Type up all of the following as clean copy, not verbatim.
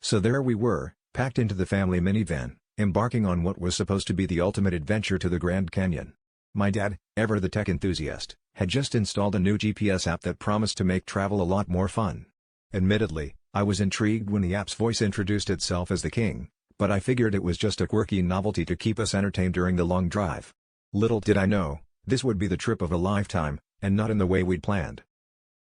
So there we were, packed into the family minivan, embarking on what was supposed to be the ultimate adventure to the Grand Canyon. My dad, ever the tech enthusiast, had just installed a new GPS app that promised to make travel a lot more fun. Admittedly, I was intrigued when the app's voice introduced itself as the king, but I figured it was just a quirky novelty to keep us entertained during the long drive. Little did I know, this would be the trip of a lifetime, and not in the way we'd planned.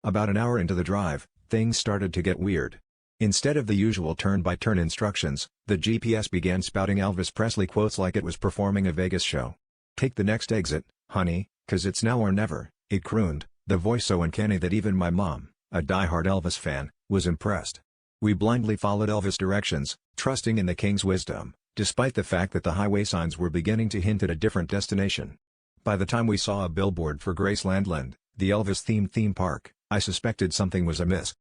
About an hour into the drive, things started to get weird. Instead of the usual turn-by-turn instructions, the GPS began spouting Elvis Presley quotes like it was performing a Vegas show. "Take the next exit, honey, 'cause it's now or never," it crooned, the voice so uncanny that even my mom, a die-hard Elvis fan, was impressed. We blindly followed Elvis' directions, trusting in the king's wisdom, despite the fact that the highway signs were beginning to hint at a different destination. By the time we saw a billboard for Gracelandland, the Elvis-themed theme park, I suspected something was amiss.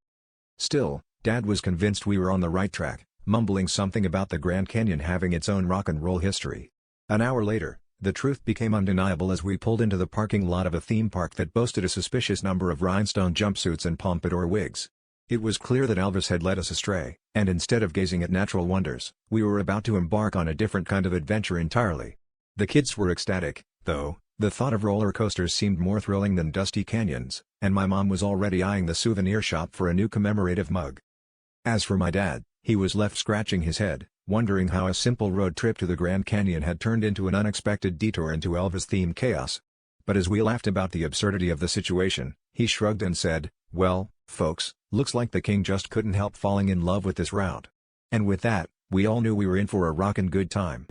Still, Dad was convinced we were on the right track, mumbling something about the Grand Canyon having its own rock and roll history. An hour later, the truth became undeniable as we pulled into the parking lot of a theme park that boasted a suspicious number of rhinestone jumpsuits and pompadour wigs. It was clear that Elvis had led us astray, and instead of gazing at natural wonders, we were about to embark on a different kind of adventure entirely. The kids were ecstatic, though. The thought of roller coasters seemed more thrilling than dusty canyons, and my mom was already eyeing the souvenir shop for a new commemorative mug. As for my dad, he was left scratching his head, wondering how a simple road trip to the Grand Canyon had turned into an unexpected detour into Elvis-themed chaos. But as we laughed about the absurdity of the situation, he shrugged and said, "Well, folks, looks like the king just couldn't help falling in love with this route." And with that, we all knew we were in for a rockin' good time.